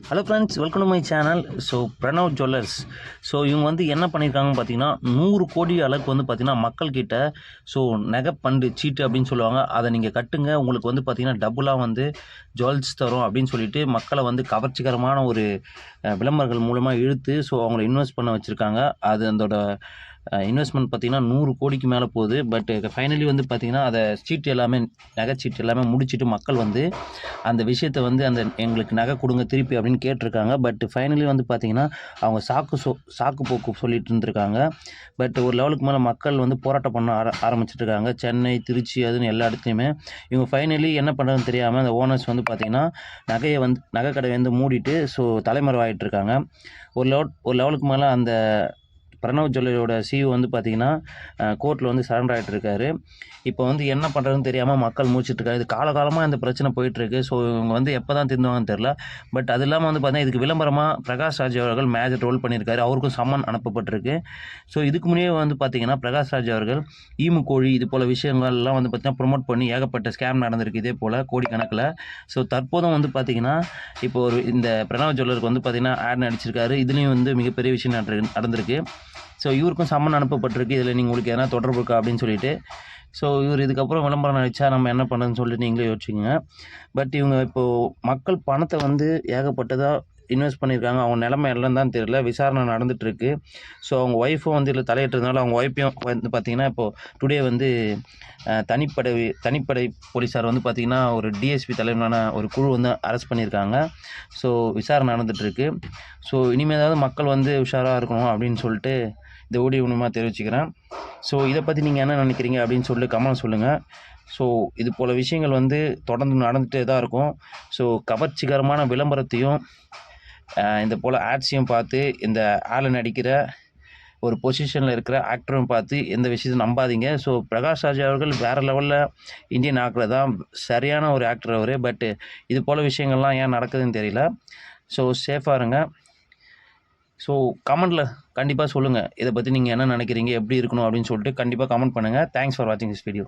Hello friends, welcome to my channel. So Pranav jewellers. So இவங்க வந்து என்ன பண்ணியிருக்காங்கன்னு பார்த்தீங்கன்னா 100 கோடி அளவுக்கு வந்து பார்த்தீங்கன்னா மக்கள்கிட்ட ஸோ நகை பண்டு சீட்டு அப்படின்னு சொல்லுவாங்க, அதை நீங்கள் கட்டுங்க, உங்களுக்கு வந்து பார்த்தீங்கன்னா டபுளாக வந்து ஜுவல்ஸ் தரும் அப்படின்னு சொல்லிட்டு மக்களை வந்து கவர்ச்சிகரமான ஒரு விளம்பரங்கள் மூலமாக இழுத்து ஸோ அவங்கள இன்வெஸ்ட் பண்ண வச்சுருக்காங்க. அது அதோட இன்வெஸ்ட்மெண்ட் பார்த்திங்கன்னா 100 கோடிக்கு மேலே போகுது. பட் ஃபைனலி வந்து பார்த்திங்கன்னா அதை சீட்டு எல்லாமே நகைச்சீட்டு எல்லாமே முடிச்சுட்டு மக்கள் வந்து அந்த விஷயத்தை வந்து அந்த எங்களுக்கு நகை கொடுங்க திருப்பி அப்படின்னு கேட்டிருக்காங்க. பட் ஃபைனலி வந்து பார்த்திங்கன்னா அவங்க சாக்கு போக்கு சொல்லிட்டு இருந்திருக்காங்க. பட் ஒரு லெவலுக்கு மேலே மக்கள் வந்து போராட்டம் பண்ண ஆரம்பிச்சிட்ருக்காங்க. சென்னை, திருச்சி அதுன்னு எல்லா இடத்துலையுமே இவங்க ஃபைனலி என்ன பண்ணுறதுன்னு தெரியாமல் அந்த ஓனர்ஸ் வந்து பார்த்திங்கன்னா நகை கடையை வந்து மூடிட்டு ஸோ தலைமறைவாகிட்டு இருக்காங்க. ஒரு லெவலுக்கு மேலே அந்த பிரணவ் ஜுவல்லரியோட சிஇஓ வந்து பார்த்திங்கன்னா கோர்ட்டில் வந்து சரண்டர் ஆகிட்டு இருக்காரு. இப்போ வந்து என்ன பண்ணுறதுன்னு தெரியாமல் மக்கள் மூச்சிட்ருக்காரு. இது காலகாலமாக இந்த பிரச்சனை போயிட்டுருக்கு. ஸோ இவங்க வந்து எப்போ தான் திருந்துவாங்கன்னு தெரில. பட் அது இல்லாமல் வந்து பார்த்திங்கன்னா இதுக்கு விளம்பரமாக பிரகாஷ் ராஜ் அவர்கள் மேஜர் ரோல் பண்ணியிருக்காரு. அவருக்கும் சம்மன் அனுப்பப்பட்டிருக்கு. ஸோ இதுக்கு முன்னே வந்து பார்த்திங்கன்னா பிரகாஷ் ராஜ் அவர்கள் ஈமு கோழி இது போல் விஷயங்கள்லாம் வந்து பார்த்திங்கன்னா ப்ரொமோட் பண்ணி ஏகப்பட்ட ஸ்கேம் நடந்திருக்கு இதே போல் கோடிக்கணக்கில். ஸோ தற்போதும் வந்து பார்த்திங்கன்னா இப்போ இந்த பிரணவ் ஜுவல்லருக்கு வந்து பார்த்திங்கன்னா ஆட் நடிச்சிருக்காரு. இதுலேயும் வந்து மிகப்பெரிய விஷயம் நடந்திருக்கு. ஸோ இவருக்கும் சம்மன் அனுப்பப்பட்டிருக்கு. இதில் நீங்கள் உங்களுக்கு எதனா தொடர்பு இருக்கா அப்படின்னு சொல்லிட்டு. ஸோ இவர் இதுக்கப்புறம் விளம்பரம் நடித்தா நம்ம என்ன பண்ணுறதுன்னு சொல்லிட்டு நீங்களே யோசிச்சுங்க. பட் இவங்க இப்போது மக்கள் பணத்தை வந்து ஏகப்பட்டதாக இன்வெஸ்ட் பண்ணியிருக்காங்க. அவங்க நிலைமை எல்லாம் தான் தெரியல. விசாரணை நடந்துகிட்ருக்கு. ஸோ அவங்க ஒய்ஃபும் வந்து இதில் தலையிட்டதுனால அவங்க ஒய்ஃபையும் வந்து பார்த்திங்கன்னா இப்போது டுடே வந்து தனிப்படை போலீஸார் வந்து பார்த்திங்கன்னா ஒரு டிஎஸ்பி தலைமையிலான ஒரு குழு வந்து அரெஸ்ட் பண்ணியிருக்காங்க. ஸோ விசாரணை நடந்துகிட்ருக்கு. ஸோ இனிமேதாவது மக்கள் வந்து உஷாராக இருக்கணும் அப்படின்னு சொல்லிட்டு இந்த வீடியோ மூலமாக தெரிவிச்சுக்கிறேன். ஸோ இதை பற்றி நீங்கள் என்ன நினைக்கிறீங்க அப்படின்னு சொல்லிட்டு கமெண்ட் சொல்லுங்கள். ஸோ இது போல் விஷயங்கள் வந்து தொடர்ந்து நடந்துகிட்டே தான் இருக்கும். ஸோ கவர்ச்சிகரமான விளம்பரத்தையும் இந்த போல் ஆட்ஸையும் பார்த்து இந்த ஆளை நடிக்கிற ஒரு பொசிஷனில் இருக்கிற ஆக்டரும் பார்த்து எந்த விஷயத்தையும் நம்பாதீங்க. ஸோ பிரகாஷ் ராஜ் அவர்கள் வேறு லெவலில் இந்தியன் ஆக்டர் தான், சரியான ஒரு ஆக்டர் அவர். பட்டு இது போல் விஷயங்கள்லாம் ஏன் நடக்குதுன்னு தெரியல. ஸோ சேஃபாக இருங்க. ஸோ கமெண்ட்டில் கண்டிப்பாக சொல்லுங்கள், இதை பற்றி நீங்கள் என்ன நினைக்கிறீங்க, எப்படி இருக்கணும் அப்படின்னு சொல்லிட்டு கண்டிப்பாக கமெண்ட் பண்ணுங்கள். தேங்க்ஸ் ஃபார் வாட்சிங் திஸ் வீடியோ.